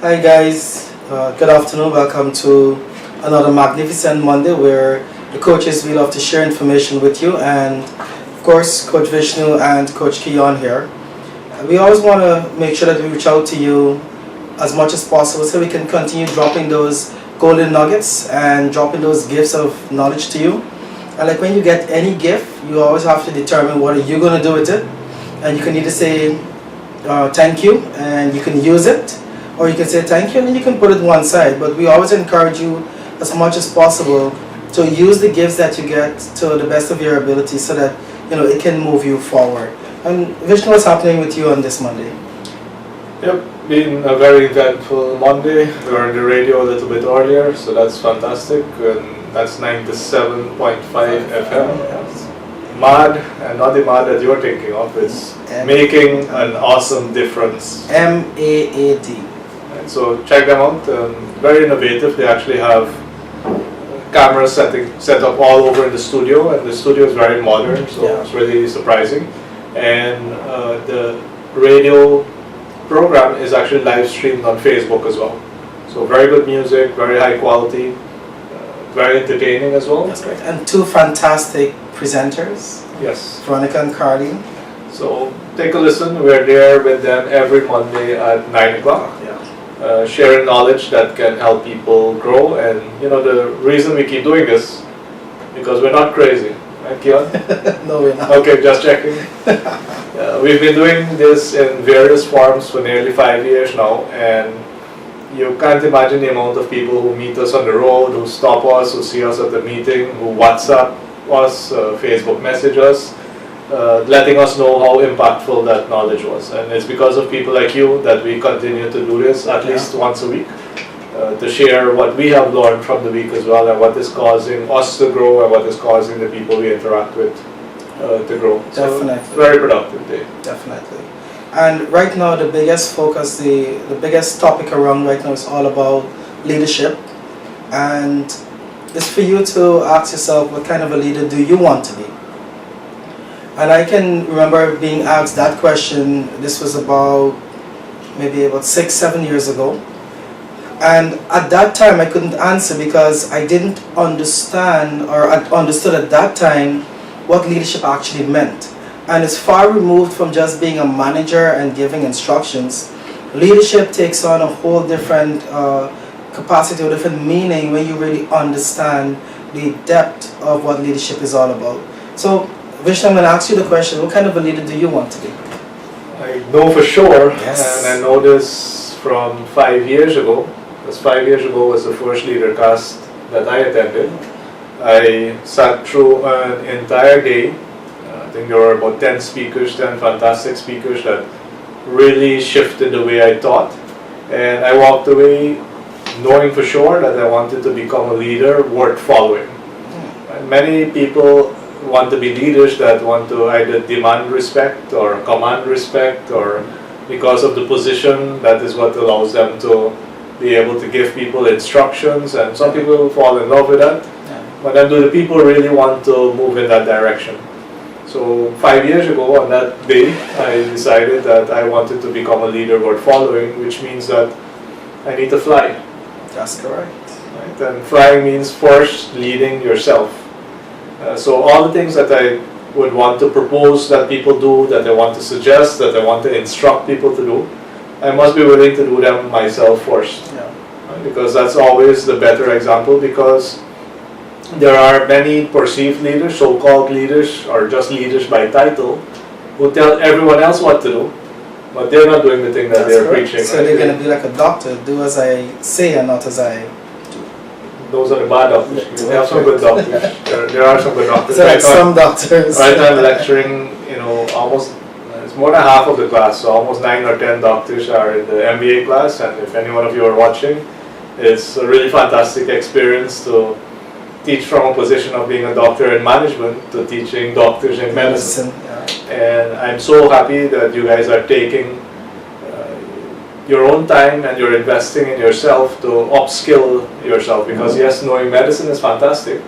Hi guys, good afternoon. Welcome to another magnificent Monday where the coaches will love to share information with you, and of course Coach Vishnu and Coach Keon here. We always want to make sure that we reach out to you as much as possible so we can continue dropping those golden nuggets and dropping those gifts of knowledge to you. And like when you get any gift, you always have to determine what are you going to do with it, and you can either say thank you and you can use it, or you can say thank you and then you can put it one side. But we always encourage you as much as possible to use the gifts that you get to the best of your ability so that it can move you forward. And Vishnu, what's happening with you on this Monday? Yep, been a very eventful Monday. We were on the radio a little bit earlier, so that's fantastic. And that's 97.5 FM. Mad, and not the mad that you're thinking of, it's making an awesome difference. MAAD. And so check them out. Very innovative. They actually have cameras set up all over in the studio, and the studio is very modern, so it's really surprising. And the radio program is actually live streamed on Facebook as well. So very good music, very high quality, very entertaining as well. That's great. And two fantastic presenters. Yes. Veronica and Carly. So take a listen. We're there with them every Monday at 9 o'clock. Sharing knowledge that can help people grow. And the reason we keep doing this, because we're not crazy. Right, Keon? No, we're not. Okay, just checking. We've been doing this in various forms for nearly 5 years now, and you can't imagine the amount of people who meet us on the road, who stop us, who see us at the meeting, who WhatsApp us, Facebook message us, letting us know how impactful that knowledge was. And it's because of people like you that we continue to do this at least once a week, to share what we have learned from the week as well, and what is causing us to grow and what is causing the people we interact with to grow. Definitely. So, very productive day. Definitely. And right now the biggest focus, the biggest topic around right now is all about leadership. And it's for you to ask yourself, what kind of a leader do you want to be? And I can remember being asked that question. This was maybe about 6-7 years ago. And at that time I couldn't answer because I didn't understand, or I understood at that time what leadership actually meant. And it's far removed from just being a manager and giving instructions. Leadership takes on a whole different capacity or different meaning when you really understand the depth of what leadership is all about. So, Vishnu, I'm going to ask you the question, what kind of a leader do you want to be? I know for sure, Yes. and I know this from 5 years ago, because 5 years ago was the first Leadercast that I attended. I sat through an entire day. I think there were about 10 fantastic speakers that really shifted the way I thought. And I walked away knowing for sure that I wanted to become a leader worth following. Many people want to be leaders that want to either demand respect or command respect, or because of the position, that is what allows them to be able to give people instructions, and some people fall in love with that. But then do the people really want to move in that direction? So 5 years ago on that day, I decided that I wanted to become a leader worth following, which means that I need to fly. That's correct. Right? And flying means first leading yourself. So all the things that I would want to propose that people do, that I want to suggest, that I want to instruct people to do, I must be willing to do them myself first. Right? Because that's always the better example, because there are many perceived leaders, so-called leaders, or just leaders by title, who tell everyone else what to do, but they're not doing the thing that they're preaching. So they're going to be like a doctor, do as I say and not as I do. Those are the bad doctors. They have some good doctors. There are some good doctors. So like some doctors. Right now I'm lecturing, almost, it's more than half of the class, so almost 9 or 10 doctors are in the MBA class, and if any one of you are watching, it's a really fantastic experience to teach from a position of being a doctor in management to teaching doctors in medicine. And I'm so happy that you guys are taking your own time and you're investing in yourself to upskill yourself, because yes, knowing medicine is fantastic,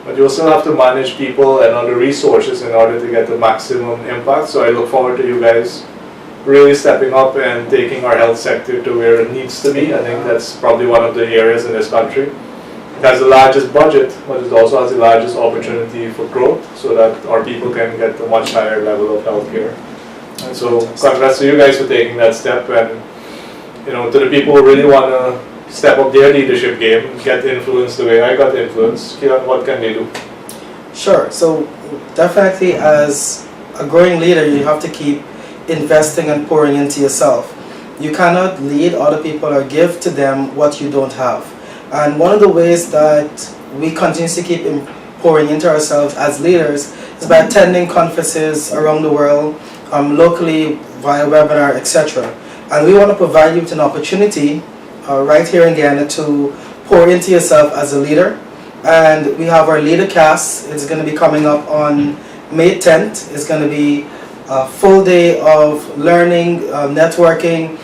but you still have to manage people and other resources in order to get the maximum impact. So I look forward to you guys really stepping up and taking our health sector to where it needs to be. I think that's probably one of the areas in this country. It has the largest budget, but it also has the largest opportunity for growth so that our people can get a much higher level of healthcare. And so congrats to you guys for taking that step, and to the people who really want to step up their leadership game, get influenced the way I got influenced. Keon, what can they do? Sure. So definitely as a growing leader, you have to keep investing and pouring into yourself. You cannot lead other people or give to them what you don't have. And one of the ways that we continuously keep pouring into ourselves as leaders is by attending conferences around the world, locally via webinar, etc. And we want to provide you with an opportunity right here in Guyana to pour into yourself as a leader. And we have our Leadercast. It's going to be coming up on May 10th. It's going to be a full day of learning, networking,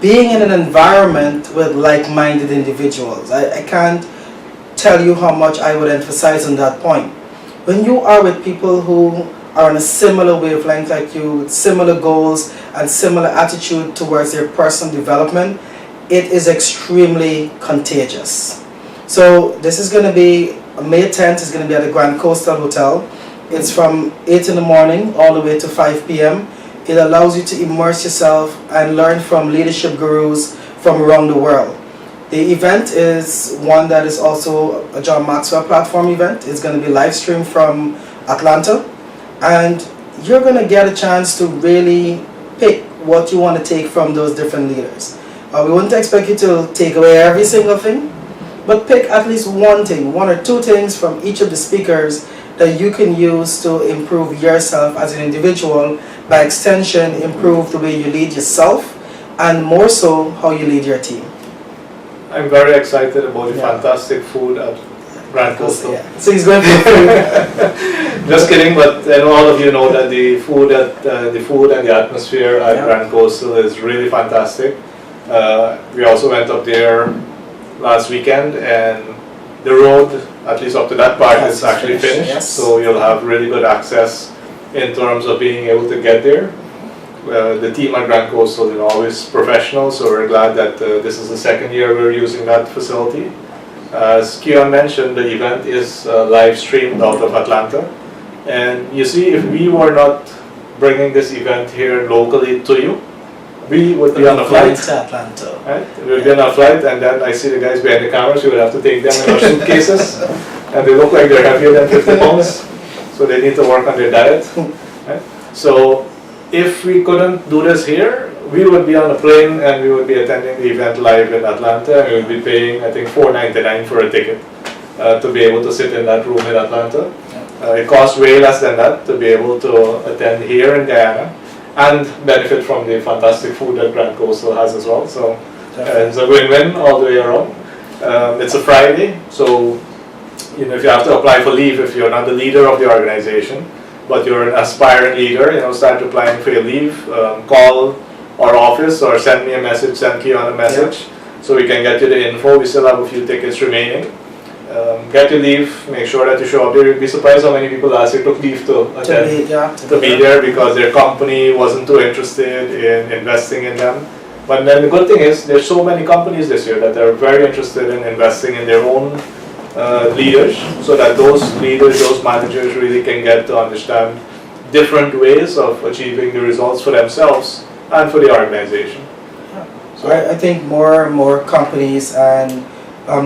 being in an environment with like-minded individuals. I can't tell you how much I would emphasize on that point. When you are with people who are on a similar wavelength like you, with similar goals and similar attitude towards their personal development, it is extremely contagious. So this is going to be, May 10th is going to be at the Grand Coastal Hotel. It's from 8 in the morning all the way to 5 p.m. It allows you to immerse yourself and learn from leadership gurus from around the world. The event is one that is also a John Maxwell platform event. It's going to be live streamed from Atlanta. And you're going to get a chance to really pick what you want to take from those different leaders. We wouldn't expect you to take away every single thing, but pick at least one thing, one or two things from each of the speakers that you can use to improve yourself as an individual, by extension improve the way you lead yourself, and more so how you lead your team. I'm very excited about the fantastic food at Grand Coastal. Yeah. So he's going for food. Just kidding, but all of you know that the food and the atmosphere at Grand Coastal is really fantastic. We also went up there last weekend, and the road, at least up to that part, is actually finished. Yes. So you'll have really good access in terms of being able to get there. The team at Grand Coastal is always professional, so we're glad that this is the second year we're using that facility. As Keon mentioned, the event is live streamed out of Atlanta. And you see, if we were not bringing this event here locally to you, we would be on a flight to Atlanta. Right? We would be on a flight, and then I see the guys behind the cameras. We would have to take them in our suitcases, and they look like they're heavier than 50 pounds, so they need to work on their diet. Right? So if we couldn't do this here, we would be on a plane and we would be attending the event live in Atlanta, and we would be paying, I think, $4.99 for a ticket to be able to sit in that room in Atlanta. It costs way less than that to be able to attend here in Guyana and benefit from the fantastic food that Grand Coastal has as well. So it's a win-win all the way around. It's a Friday, so if you have to apply for leave, if you're not the leader of the organization, but you're an aspiring leader, start applying for your leave. Call our office or send me a message, send Keon a message, so we can get you the info. We still have a few tickets remaining. Get your leave, make sure that you show up there. You'd be surprised how many people last year took leave to attend, to be there because their company wasn't too interested in investing in them. But then the good thing is, there's so many companies this year that are very interested in investing in their own leaders, so that those leaders, those managers really can get to understand different ways of achieving the results for themselves and for the organization. So I think more and more companies and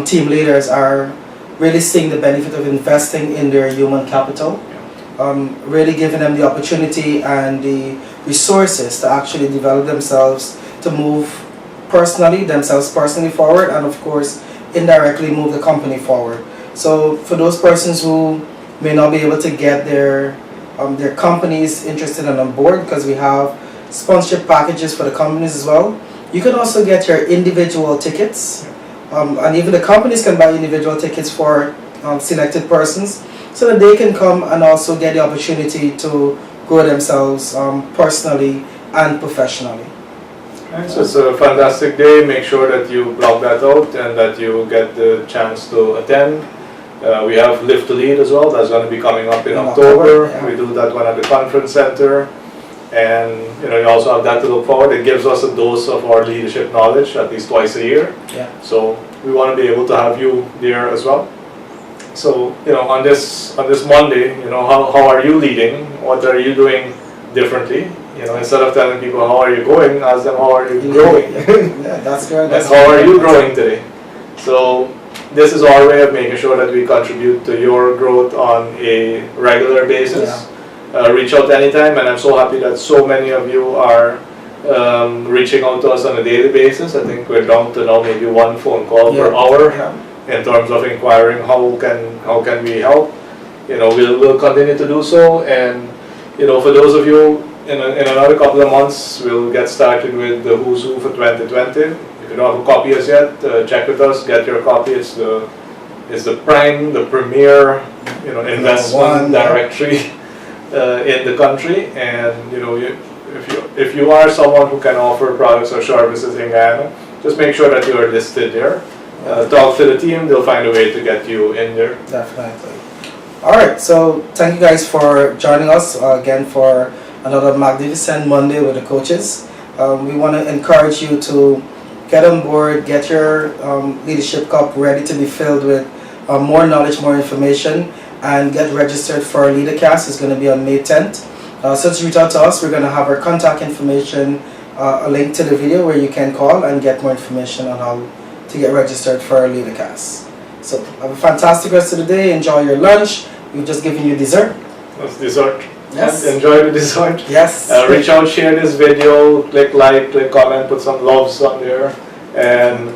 team leaders are really seeing the benefit of investing in their human capital, really giving them the opportunity and the resources to actually develop themselves, to move themselves personally forward, and of course indirectly move the company forward. So for those persons who may not be able to get their companies interested and on board, because we have sponsorship packages for the companies as well, you can also get your individual tickets. And even the companies can buy individual tickets for selected persons, so that they can come and also get the opportunity to grow themselves personally and professionally. Right, so it's a fantastic day. Make sure that you block that out and that you get the chance to attend. We have Live to Lead as well. That's going to be coming up in October. We do that one at the conference center. and you also have that to look forward. It gives us a dose of our leadership knowledge at least twice a year. Yeah. So we want to be able to have you there as well. So on this Monday, how are you leading? What are you doing differently? Instead of telling people how are you going, ask them how are you growing. Yeah, that's good. And how are you growing today? So this is our way of making sure that we contribute to your growth on a regular basis. Yeah. Reach out anytime, and I'm so happy that so many of you are reaching out to us on a daily basis. I think we're down to now maybe one phone call per hour in terms of inquiring how can we help. We'll continue to do so, and for those of you in another couple of months, we'll get started with the Who's Who for 2020. If you don't have a copy as yet, check with us, get your copy. It's the premier investment directory in the country, and if you are someone who can offer products or services in Guyana, just make sure that you are listed there. Talk to the team; they'll find a way to get you in there. Definitely. All right. So thank you guys for joining us again for another magnificent Monday with the coaches. We want to encourage you to get on board, get your leadership cup ready to be filled with more knowledge, more information, and get registered for our Leadercast. It's going to be on May 10th. So to reach out to us, we're going to have our contact information, a link to the video where you can call and get more information on how to get registered for our Leadercast. So have a fantastic rest of the day. Enjoy your lunch. We've just given you dessert. That's dessert. Yes. Enjoy the dessert. Yes. Reach out, share this video, click like, click comment, put some loves on there, and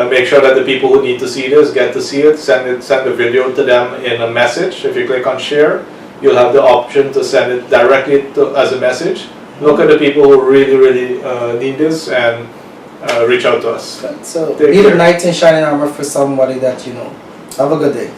make sure that the people who need to see this get to see it. Send the video to them in a message. If you click on share, you'll have the option to send it directly as a message. Look at the people who really need this and reach out to us. So be the knight in shining armor for somebody that you know. Have a good day.